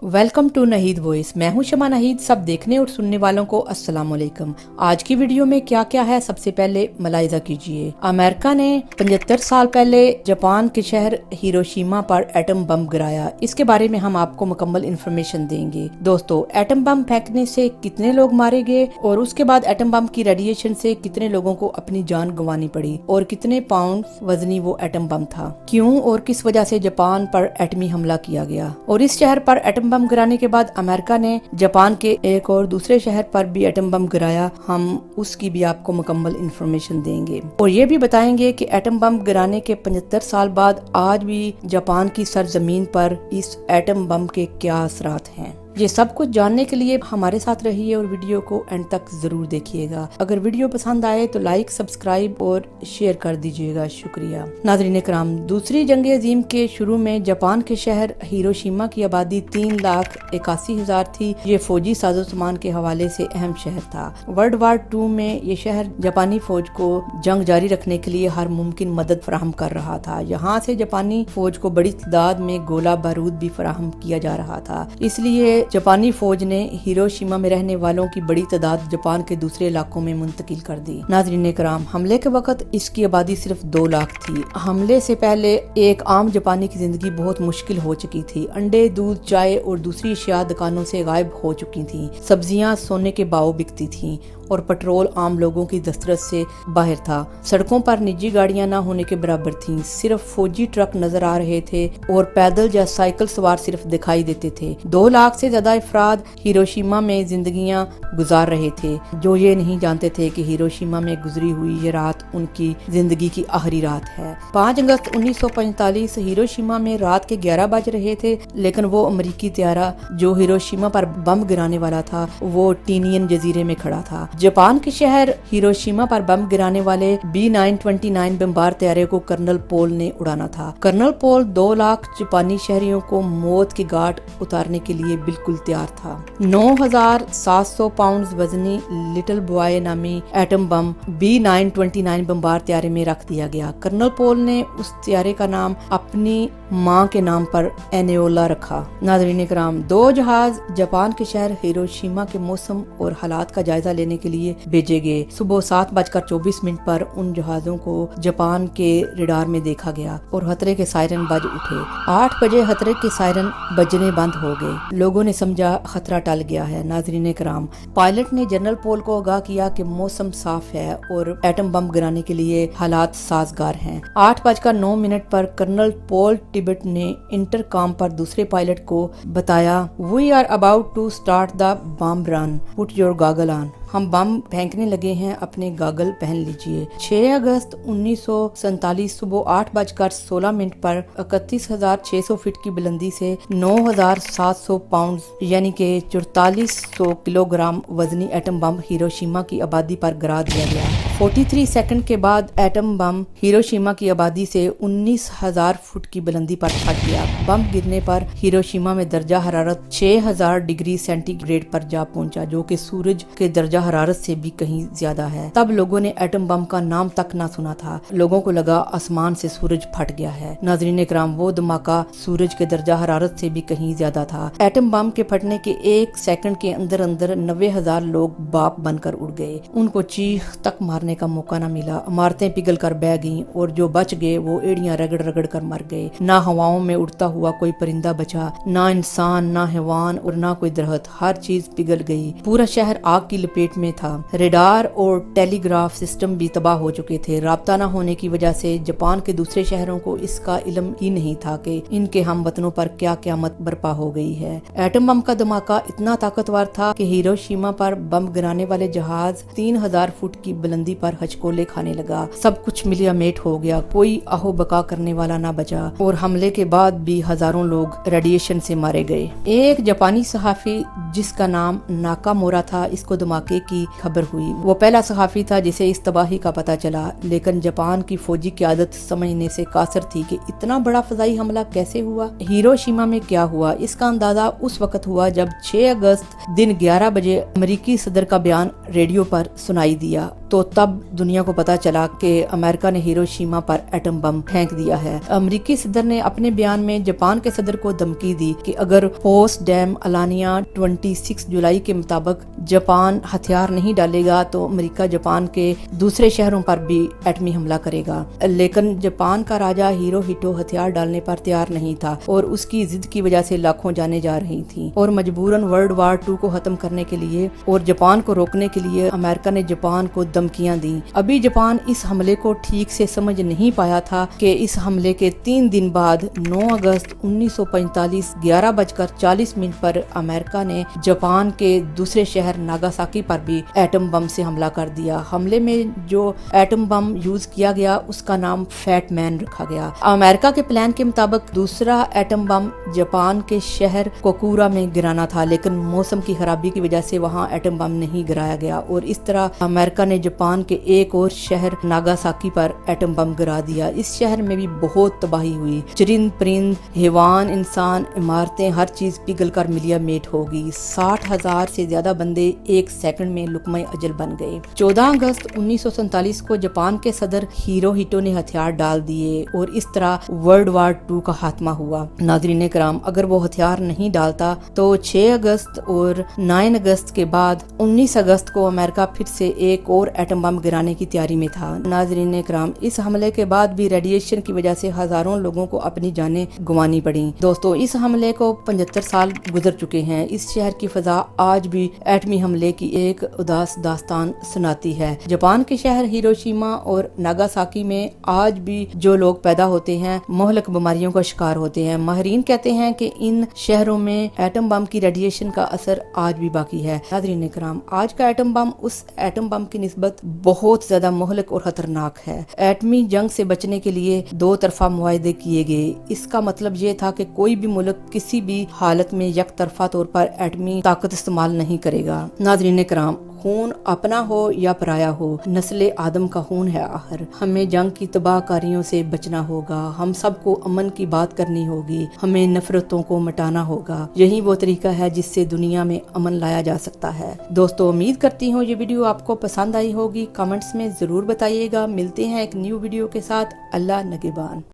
Welcome to नहीद voice. मैं हूं शमा नहीद। सब देखने और सुनने वालों को अस्सलाम वालेकुम। आज की वीडियो में क्या क्या है, सबसे पहले मुलाहिजा कीजिए। अमेरिका ने 75 साल पहले जापान के शहर हिरोशिमा पर एटम बम गिराया। इसके बारे में हम आपको मुकम्मल इन्फॉर्मेशन देंगे। दोस्तों, एटम बम फेंकने से कितने लोग मारे गए और उसके बाद एटम बम की रेडिएशन से कितने लोगों को अपनी जान गंवानी पड़ी और कितने पाउंड वजनी वो एटम बम था, क्यों और किस वजह से जापान पर एटमी हमला किया गया, और इस शहर पर एटम बम गिराने के बाद अमेरिका ने जापान के एक और दूसरे शहर पर भी एटम बम गिराया। हम उसकी भी आपको मुकम्मल इन्फॉर्मेशन देंगे और ये भी बताएंगे कि एटम बम गिराने के 75 साल बाद आज भी जापान की सरजमीन पर इस एटम बम के क्या असरात हैं। ये सब कुछ जानने के लिए हमारे साथ रहिए और वीडियो को एंड तक जरूर देखिएगा। अगर वीडियो पसंद आए तो लाइक, सब्सक्राइब और शेयर कर दीजिएगा। शुक्रिया। नाज़रीन कराम, दूसरी जंग अजीम के शुरू में जापान के शहर हिरोशिमा की आबादी 3,81,000 थी। ये फौजी साजो सामान के हवाले से अहम शहर था। वर्ल्ड वार 2 में ये शहर जापानी फौज को जंग जारी रखने के लिए हर मुमकिन मदद फराहम कर रहा था। यहाँ से जापानी फौज को बड़ी तादाद में गोला बारूद भी फराहम किया जा रहा था। इसलिए जापानी फौज ने हिरोशिमा में रहने वालों की बड़ी तादाद जापान के दूसरे इलाकों में मुंतकिल कर दी। नाज़रीन कराम, हमले के वक्त इसकी आबादी सिर्फ 2 लाख थी। हमले से पहले एक आम जापानी की जिंदगी बहुत मुश्किल हो चुकी थी। अंडे, दूध, चाय और दूसरी अशिया दुकानों से गायब हो चुकी थी। सब्जियां सोने के भाव बिकती थी और पेट्रोल आम लोगों की दस्तरस से बाहर था। सड़कों पर निजी गाड़ियां ना होने के बराबर थीं। सिर्फ फौजी ट्रक नजर आ रहे थे और पैदल या साइकिल सवार सिर्फ दिखाई देते थे। 2 लाख से ज्यादा अफराद हिरोशिमा में जिंदगियां गुजार रहे थे, जो ये नहीं जानते थे कि हिरोशिमा में गुजरी हुई ये रात उनकी जिंदगी की आखिरी रात है। 5 अगस्त 1945 हिरोशिमा में रात के 11 बज रहे थे, लेकिन वो अमेरिकी त्यारा जो हिरोशिमा पर बम गिराने वाला था वो टीनियन जजीरे में खड़ा था। जापान के शहर हिरोशिमा पर बम गिराने वाले B-929 बमबार त्यारे को कर्नल पोल ने उड़ाना था। कर्नल पोल 2 लाख जापानी शहरियों को मौत की घाट उतारने के लिए बिल्कुल तैयार था। 9,700 पाउंड वजनी लिटिल बॉय नामी एटम बम B-929 बमबार त्यारे में रख दिया गया। कर्नल पोल ने उस त्यारे का नाम अपनी मां के नाम पर एनेओला रखा। नाज़रीन कराम, 2 जहाज जापान के शहर हिरोशिमा के मौसम और हालात का जायजा लेने के लिए भेजे गए। सुबह 7:24 पर उन जहाजों को जापान के रडार में देखा गया और खतरे के सायरन बज उठे। 8 बजे खतरे के सायरन बजने बंद हो गए। लोगों ने समझा खतरा टल गया है। नाज़रीन कराम, पायलट ने जनरल पोल को आगाह किया कि मौसम साफ है और एटम बम गिराने के लिए हालात साजगार हैं। 8:09 पर कर्नल पोल टिबेट ने इंटरकॉम पर दूसरे पायलट को बताया, we are about to start the bomb run, put your goggle on. हम बम फेंकने लगे हैं, अपने गागल पहन लीजिए। 6 अगस्त 1947 सुबह 8:16 पर 31,600 फीट की बुलंदी से 9,700 पाउंड यानी कि 4400 किलोग्राम वजनी एटम बम हिरोशिमा की आबादी पर गिरा दिया गया। 43 सेकंड के बाद एटम बम हिरोशिमा की आबादी से 19,000 फुट की बुलंदी पर फट गया। बम गिरने पर हिरोशिमा में दर्जा हरारत 6,000 डिग्री सेंटीग्रेड पर जा पहुंचा, जो कि सूरज के दर्जा हरारत से भी कहीं ज्यादा है। तब लोगों ने एटम बम का नाम तक ना सुना था। लोगों को लगा आसमान से सूरज फट गया है। नाज़रीन कराम, वो धमाका सूरज के दर्जा हरारत से भी कहीं ज्यादा था। एटम बम के फटने के 1 सेकंड के अंदर अंदर 90,000 लोग बाप बनकर उड़ गए। उनको चीख तक मारने का मौका न मिला। इमारतें पिघल कर बह गईं और जो बच गए वो एड़ियां रगड़ रगड़ कर मर गए। ना हवाओं में उड़ता हुआ कोई परिंदा बचा, ना इंसान, ना हैवान और ना कोई दरख्त। हर चीज पिघल गई। पूरा शहर आग की लपेट में था। रेडार और टेलीग्राफ सिस्टम भी तबाह हो चुके थे। राब्ता न होने की वजह से जापान के दूसरे शहरों को इसका इल्म ही नहीं था कि इनके हमवतनों पर क्या क़यामत बर्पा हो गई है। एटम बम का धमाका इतना ताकतवर था कि हिरोशिमा पर बम गिराने वाले जहाज 3,000 फुट की बुलंदी पर हचकोले खाने लगा। सब कुछ मिलियामेट हो गया। कोई आहो बका करने वाला ना बचा और हमले के बाद भी हजारों लोग रेडिएशन से मारे गए। एक जापानी सहाफी जिसका नाम नाकामोरा था, इसको धमाके धमाके की खबर हुई। वो पहला सहाफी था जिसे इस तबाही का पता चला, लेकिन जापान की फौजी क़यादत समझने से कासर थी कि इतना बड़ा फजाई हमला कैसे हुआ। हिरोशिमा में क्या हुआ, इसका अंदाजा उस वक्त हुआ जब 6 अगस्त दिन 11 बजे अमेरिकी सदर का बयान रेडियो पर सुनाई दिया। तो तब दुनिया को पता चला कि अमेरिका ने हिरोशिमा पर एटम बम फेंक दिया है। अमेरिकी सदर ने अपने बयान में जापान के सदर को धमकी दी कि अगर पोस्टडैम अलानिया 26 जुलाई के मुताबिक जापान हथियार नहीं डालेगा तो अमेरिका जापान के दूसरे शहरों पर भी एटमी हमला करेगा। लेकिन जापान का राजा हिरोहितो हथियार डालने पर तैयार नहीं था और उसकी जिद की वजह से लाखों जानें जा रही थी और मजबूरन वर्ल्ड वार 2 को खत्म करने के लिए और जापान को रोकने के लिए अमेरिका ने जापान को धमकियां दी। अभी जापान इस हमले को ठीक से समझ नहीं पाया था कि इस हमले के 3 दिन बाद 9 अगस्त 1945 11:40 पर अमेरिका ने जापान के दूसरे शहर नागासाकी पर भी एटम बम से हमला कर दिया। हमले में जो एटम बम यूज किया गया उसका नाम फैट मैन रखा गया। अमेरिका के प्लान के मुताबिक दूसरा एटम बम जापान के शहर कोकुरा में गिराना था, लेकिन मौसम की खराबी की वजह से वहां एटम बम नहीं गिराया गया और इस तरह अमेरिका ने जापान के एक और शहर नागासाकी पर एटम बम गिरा दिया। इस शहर में भी बहुत तबाही हुई। चरिंद परिंद, हैवान, इंसान, इमारतें, हर चीज पिघल कर मिलिया मेट हो गई। 60,000 से ज्यादा बंदे एक सेकंड में लुकमा अजल बन गए। 14 अगस्त 1947 को जापान के सदर हिरोहितो ने हथियार डाल दिए और इस तरह वर्ल्ड वार 2 का खात्मा हुआ। नाज़रीन कराम, अगर वो हथियार नहीं डालता तो 6 अगस्त और 9 अगस्त के बाद 19 अगस्त को अमेरिका फिर से एक और एटम बम गिराने की तैयारी में था। नाज़रीन कराम, इस हमले के बाद भी रेडिएशन की वजह से हजारों लोगों को अपनी जानें गंवानी पड़ी। दोस्तों, इस हमले को 75 साल गुजर चुके हैं। इस शहर की फजा आज भी एटमी हमले की एक उदास दास्तान सुनाती है। जापान के शहर हिरोशिमा और नागासाकी में आज भी जो लोग पैदा होते हैं मोहलक बीमारियों का शिकार होते हैं। माहिरीन कहते हैं कि इन शहरों में एटम बम की रेडिएशन का असर आज भी बाकी है। नाज़रीन कराम, आज का एटम बम उस एटम बम की निस्बत बहुत ज्यादा मोहलक और खतरनाक है। एटमी जंग से बचने के लिए 2 तरफा मुआहदे किए गए। इसका मतलब ये था कि कोई भी मुल्क किसी भी हालत में एक तरफा तौर पर एटमी ताकत इस्तेमाल नहीं करेगा। नाज़रीन कराम, खून अपना हो या पराया हो, नस्ले आदम का खून है आखिर। हमें जंग की तबाहकारियों से बचना होगा। हम सबको अमन की बात करनी होगी। हमें नफरतों को मिटाना होगा। यही वो तरीका है जिससे दुनिया में अमन लाया जा सकता है। दोस्तों, उम्मीद करती हूँ ये वीडियो आपको पसंद आई होगी। कमेंट्स में जरूर बताइएगा। मिलते हैं एक न्यू वीडियो के साथ। अल्लाह नगेबान।